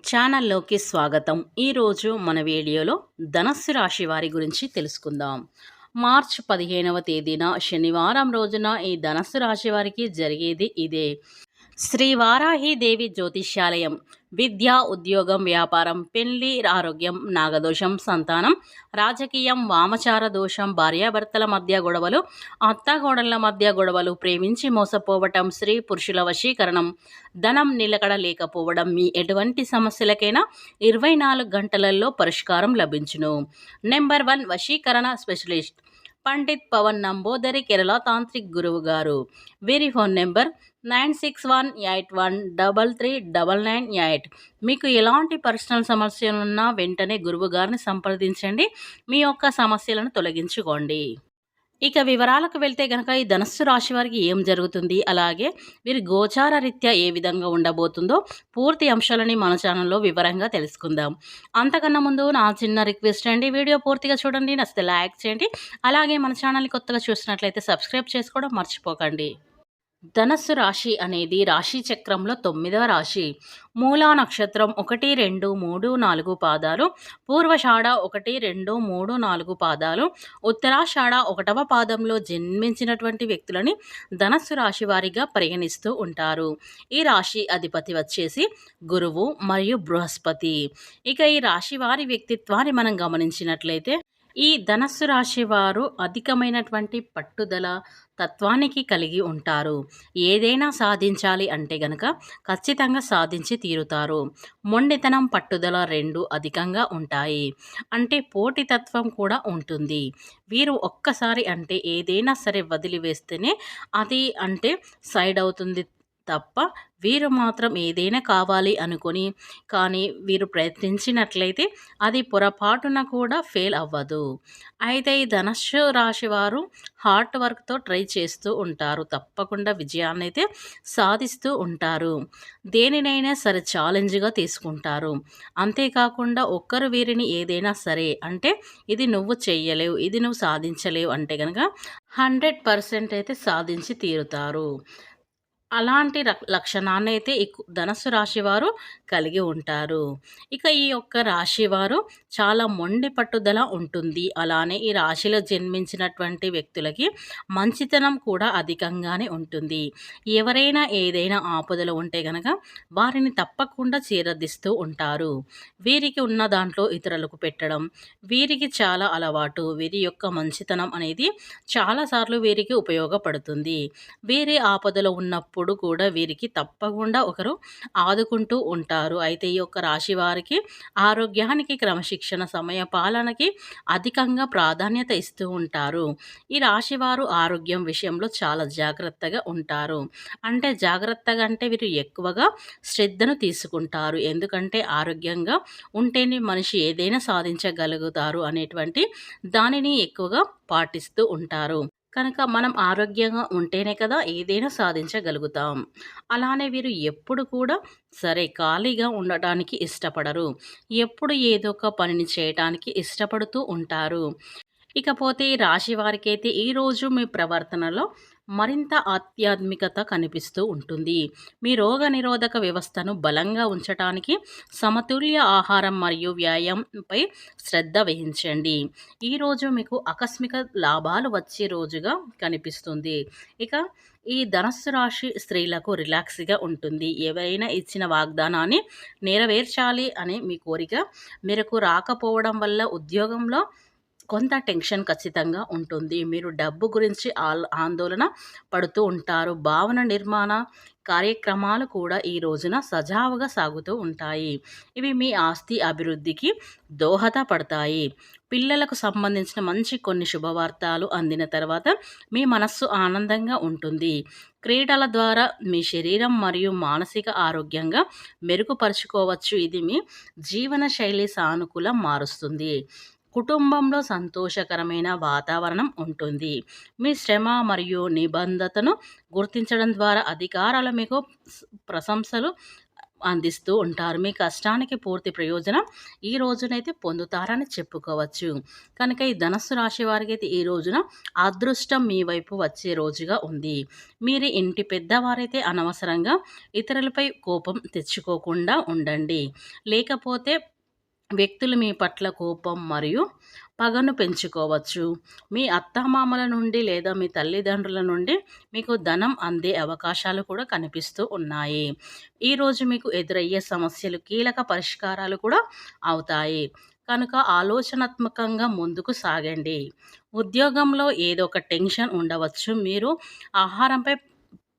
ఛానల్లోకి స్వాగతం. ఈరోజు మన వీడియోలో ధనస్సు రాశి వారి గురించి తెలుసుకుందాం. మార్చ్ 15వ తేదీన శనివారం రోజున ఈ ధనస్సు రాశి వారికి జరిగేది ఇదే. శ్రీ వారాహిదేవి జ్యోతిష్యాలయం. విద్య, ఉద్యోగం, వ్యాపారం, పెళ్లి, ఆరోగ్యం, నాగదోషం, సంతానం, రాజకీయం, వామచార దోషం, భార్యాభర్తల మధ్య గొడవలు, అత్తాకోడళ్ల మధ్య గొడవలు, ప్రేమించి మోసపోవటం, స్త్రీ పురుషుల వశీకరణం, ధనం నిలకడ లేకపోవడం, మీ ఎటువంటి సమస్యలకైనా 24 గంటలలో పరిష్కారం లభించును. నెంబర్ 1 వశీకరణ స్పెషలిస్ట్ పండిత్ పవన్ నంబోదరి, కేరళ తాంత్రిక్ గురువు గారు. వీరి ఫోన్ నెంబర్ 9618133998. మీకు ఎలాంటి పర్సనల్ సమస్యలున్నా వెంటనే గురువు గారిని సంప్రదించండి. మీ యొక్క సమస్యలను తొలగించుకోండి. ఇక వివరాలకు వెళ్తే గనక ఈ ధనస్సు రాశి వారికి ఏం జరుగుతుంది, అలాగే వీరి గోచార రీత్యా ఏ విధంగా ఉండబోతుందో పూర్తి అంశాలని మన ఛానల్లో వివరంగా తెలుసుకుందాం. అంతకన్నా ముందు నా చిన్న రిక్వెస్ట్ అండి, వీడియో పూర్తిగా చూడండి, నచ్చితే లైక్ చేయండి. అలాగే మన ఛానల్ని కొత్తగా చూసినట్లయితే సబ్స్క్రైబ్ చేసుకోవడం మర్చిపోకండి. ధనస్సు రాశి అనేది రాశి చక్రంలో 9వ రాశి. మూలా నక్షత్రం 1, 2, 3, 4 పాదాలు, పూర్వషాఢ 1, 2, 3, 4 పాదాలు, ఉత్తరాషాఢ 1వ పాదంలో జన్మించినటువంటి వ్యక్తులని ధనస్సు రాశి వారిగా పరిగణిస్తూ ఉంటారు. ఈ రాశి అధిపతి వచ్చేసి గురువు మరియు బృహస్పతి. ఇక ఈ రాశి వారి వ్యక్తిత్వాన్ని మనం గమనించినట్లయితే ఈ ధనస్సు రాశి వారు అధికమైనటువంటి పట్టుదల తత్వానికి కలిగి ఉంటారు. ఏదైనా సాధించాలి అంటే గనక ఖచ్చితంగా సాధించి తీరుతారు. మొండితనం, పట్టుదల రెండు అధికంగా ఉంటాయి. అంటే పోటీతత్వం కూడా ఉంటుంది. వీరు ఒక్కసారి అంటే ఏదైనా సరే వదిలివేస్తేనే అది అంటే సైడ్ అవుతుంది తప్ప వీరు మాత్రం ఏదైనా కావాలి అనుకొని కానీ వీరు ప్రయత్నించినట్లయితే అది పొరపాటున కూడా ఫెయిల్ అవ్వదు. అయితే ఈ ధనుస్సు రాశి వారు హార్డ్ వర్క్తో ట్రై చేస్తూ ఉంటారు. తప్పకుండా విజయాన్ని అయితే సాధిస్తూ ఉంటారు. దేనినైనా సరే ఛాలెంజ్గా తీసుకుంటారు. అంతేకాకుండా ఒక్కరు వీరిని ఏదైనా సరే అంటే ఇది నువ్వు చెయ్యలేవు, ఇది నువ్వు సాధించలేవు అంటే కనుక 100% అయితే సాధించి తీరుతారు. అలాంటి లక్షణాన్ని అయితే ధనస్సు రాశి వారు కలిగి ఉంటారు. ఇక ఈ యొక్క రాశి వారు చాలా మొండి పట్టుదల ఉంటుంది. అలానే ఈ రాశిలో జన్మించినటువంటి వ్యక్తులకి మంచితనం కూడా అధికంగానే ఉంటుంది. ఎవరైనా ఏదైనా ఆపదలు ఉంటే గనక వారిని తప్పకుండా చేరదీస్తూ ఉంటారు. వీరికి ఉన్న దాంట్లో ఇతరులకు పెట్టడం వీరికి చాలా అలవాటు. వీరి యొక్క మంచితనం అనేది చాలాసార్లు వీరికి ఉపయోగపడుతుంది. వీరి ఆపదలో ఉన్నప్పుడు కూడా వీరికి తప్పకుండా ఒకరు ఆదుకుంటూ ఉంటారు. అయితే ఈ యొక్క రాశి వారికి ఆరోగ్యానికి, క్రమశిక్షణ, సమయ పాలనకి అధికంగా ప్రాధాన్యత ఇస్తూ ఉంటారు. ఈ రాశి వారు ఆరోగ్యం విషయంలో చాలా జాగ్రత్తగా ఉంటారు. అంటే జాగ్రత్తగా అంటే వీరు ఎక్కువగా శ్రద్ధను తీసుకుంటారు. ఎందుకంటే ఆరోగ్యంగా ఉంటేనే మనిషి ఏదైనా సాధించగలుగుతారు అనేటువంటి దానిని ఎక్కువగా పాటిస్తూ ఉంటారు. కనుక మనం ఆరోగ్యంగా ఉంటేనే కదా ఏదైనా సాధించగలుగుతాం. అలానే వీరు ఎప్పుడు కూడా సరే ఖాళీగా ఉండటానికి ఇష్టపడరు. ఎప్పుడు ఏదో ఒక పనిని చేయటానికి ఇష్టపడుతూ ఉంటారు. ఇకపోతే ఈ రాశి వారికైతే ఈరోజు మీ ప్రవర్తనలో మరింత ఆధ్యాత్మికత కనిపిస్తూ ఉంటుంది. మీ రోగనిరోధక వ్యవస్థను బలంగా ఉంచటానికి సమతుల్య ఆహారం మరియు వ్యాయామంపై శ్రద్ధ వహించండి. ఈరోజు మీకు ఆకస్మిక లాభాలు వచ్చే రోజుగా కనిపిస్తుంది. ఇక ఈ ధనస్సు రాశి స్త్రీలకు రిలాక్స్గా ఉంటుంది. ఎవరైనా ఇచ్చిన వాగ్దానాన్ని నెరవేర్చాలి అనే మీ కోరిక మేరకు రాకపోవడం వల్ల ఉద్యోగంలో కొంత టెన్షన్ ఖచ్చితంగా ఉంటుంది. మీరు డబ్బు గురించి ఆందోళన పడుతూ ఉంటారు. భావన నిర్మాణ కార్యక్రమాలు కూడా ఈ రోజున సజావుగా సాగుతూ ఉంటాయి. ఇవి మీ ఆస్తి అభివృద్ధికి దోహదపడతాయి. పిల్లలకు సంబంధించిన మంచి కొన్ని శుభవార్తలు అందిన తర్వాత మీ మనస్సు ఆనందంగా ఉంటుంది. క్రీడల ద్వారా మీ శరీరం మరియు మానసిక ఆరోగ్యంగా మెరుగుపరుచుకోవచ్చు. ఇది మీ జీవన శైలి సానుకూలం మారుస్తుంది. కుటుంబంలో సంతోషకరమైన వాతావరణం ఉంటుంది. మీ శ్రమ మరియు నిబద్ధతను గుర్తించడం ద్వారా అధికారులు మీకు ప్రశంసలు అందిస్తూ ఉంటారు. మీ కష్టానికి పూర్తి ప్రయోజనం ఈ రోజునైతే పొందుతారని చెప్పుకోవచ్చు. కనుక ఈ ధనస్సు రాశి వారికైతే ఈ రోజున అదృష్టం మీ వైపు వచ్చే రోజుగా ఉంది. మీరు ఇంటి పెద్దవారైతే అనవసరంగా ఇతరులపై కోపం తెచ్చుకోకుండా ఉండండి. లేకపోతే వ్యక్తులు మీ పట్ల కోపం మరియు పగను పెంచుకోవచ్చు. మీ అత్తామామల నుండి లేదా మీ తల్లిదండ్రుల నుండి మీకు ధనం అందే అవకాశాలు కూడా కనిపిస్తూ ఉన్నాయి. ఈరోజు మీకు ఎదురయ్యే సమస్యలు కీలక పరిష్కారాలు కూడా అవుతాయి. కనుక ఆలోచనాత్మకంగా ముందుకు సాగండి. ఉద్యోగంలో ఏదో ఒక టెన్షన్ ఉండవచ్చు. మీరు ఆహారంపై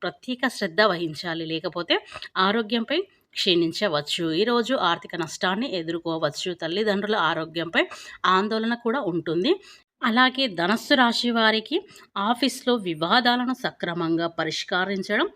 ప్రత్యేక శ్రద్ధ వహించాలి. లేకపోతే ఆరోగ్యంపై క్షీణించవచ్చు. ఈరోజు ఆర్థిక నష్టాన్ని ఎదుర్కోవచ్చు. తల్లిదండ్రుల ఆరోగ్యంపై ఆందోళన కూడా ఉంటుంది. అలాగే ధనస్సు రాశి వారికి ఆఫీస్లో వివాదాలను సక్రమంగా పరిష్కరించడం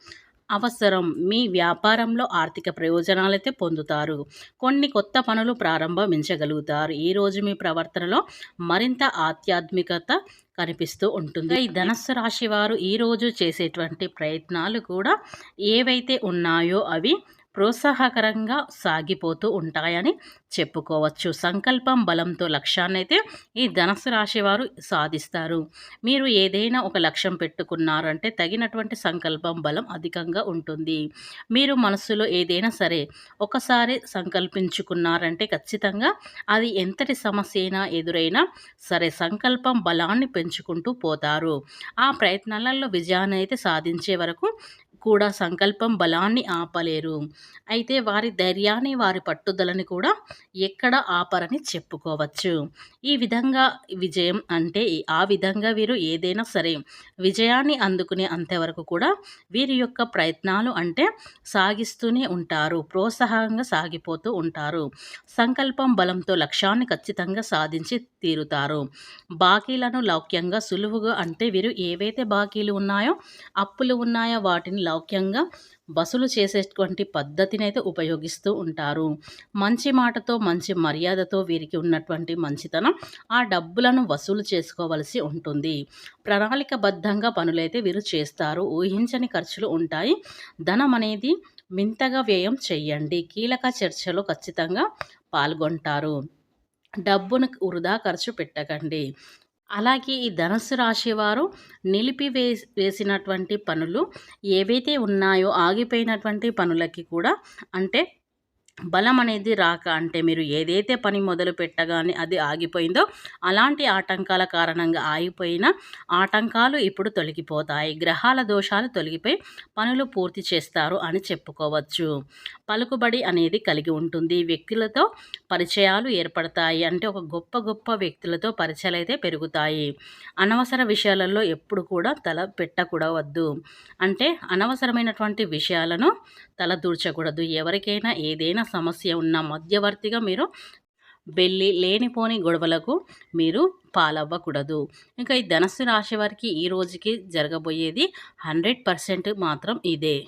అవసరం. మీ వ్యాపారంలో ఆర్థిక ప్రయోజనాలైతే పొందుతారు. కొన్ని కొత్త పనులు ప్రారంభించగలుగుతారు. ఈరోజు మీ ప్రవర్తనలో మరింత ఆధ్యాత్మికత కనిపిస్తూ ఉంటుంది. ఈ ధనస్సు రాశి వారు ఈరోజు చేసేటువంటి ప్రయత్నాలు కూడా ఏవైతే ఉన్నాయో అవి ప్రోత్సాహకరంగా సాగిపోతూ ఉంటాయని చెప్పుకోవచ్చు. సంకల్పం బలంతో లక్ష్యాన్నైతే ఈ ధనస్సు రాశి వారు సాధిస్తారు. మీరు ఏదైనా ఒక లక్ష్యం పెట్టుకున్నారంటే తగినటువంటి సంకల్పం బలం అధికంగా ఉంటుంది. మీరు మనసులో ఏదైనా సరే ఒకసారి సంకల్పించుకున్నారంటే ఖచ్చితంగా అది ఎంతటి సమస్య అయినా ఎదురైనా సరే సంకల్పం బలాన్ని పెంచుకుంటూ పోతారు. ఆ ప్రయత్నాలలో విజయాన్ని అయితే సాధించే వరకు కూడా సంకల్పం బలాన్ని ఆపలేరు. అయితే వారి ధైర్యాన్ని వారి పట్టుదలని కూడా ఎక్కడ ఆపరని చెప్పుకోవచ్చు. ఈ విధంగా విజయం అంటే ఆ విధంగా వీరు ఏదైనా సరే విజయాన్ని అందుకునే అంతవరకు కూడా వీరి యొక్క ప్రయత్నాలు అంటే సాగిస్తూనే ఉంటారు. ప్రోత్సాహంగా సాగిపోతూ ఉంటారు. సంకల్పం బలంతో లక్ష్యాన్ని ఖచ్చితంగా సాధించి తీరుతారు. బాకీలను లౌక్యంగా సులువుగా అంటే వీరు ఏవైతే బాకీలు ఉన్నాయో అప్పులు ఉన్నాయో వాటిని లౌక్యంగా వసూలు చేసేటువంటి పద్ధతిని అయితే ఉపయోగిస్తూ ఉంటారు. మంచి మాటతో మంచి మర్యాదతో వీరికి ఉన్నటువంటి మంచితనం ఆ డబ్బులను వసూలు చేసుకోవలసి ఉంటుంది. ప్రణాళికబద్ధంగా పనులైతే వీరు చేస్తారు. ఊహించని ఖర్చులు ఉంటాయి. ధనం అనేది వింతగా వ్యయం చేయండి. కీలక చర్చలో ఖచ్చితంగా పాల్గొంటారు. డబ్బును వృధా ఖర్చు పెట్టకండి. అలాగే ఈ ధనుస్సు రాశి వారు వేసినటువంటి పనులు ఏవైతే ఉన్నాయో ఆగిపోయినటువంటి పనులకి కూడా అంటే బలం అనేది రాక అంటే మీరు ఏదైతే పని మొదలు పెట్టగానే అది ఆగిపోయిందో అలాంటి ఆటంకాల కారణంగా ఆగిపోయిన ఆటంకాలు ఇప్పుడు తొలగిపోతాయి. గ్రహాల దోషాలు తొలగిపోయి పనులు పూర్తి చేస్తారు అని చెప్పుకోవచ్చు. పలుకుబడి అనేది కలిగి ఉంటుంది. వ్యక్తులతో పరిచయాలు ఏర్పడతాయి. అంటే ఒక గొప్ప గొప్ప వ్యక్తులతో పరిచయాలు అయితే పెరుగుతాయి. అనవసర విషయాలలో ఎప్పుడు కూడా తల పెట్టకూడవద్దు. అంటే అనవసరమైనటువంటి విషయాలను తల దూర్చకూడదు. ఎవరికైనా ఏదైనా సమస్య ఉన్న మధ్యవర్తిగా మీరు వెళ్ళి లేనిపోని గొడవలకు మీరు పాలవ్వకూడదు. ఇంకా ఈ ధనస్సు రాశి వారికి ఈ రోజుకి జరగబోయేది 100% మాత్రం ఇదే.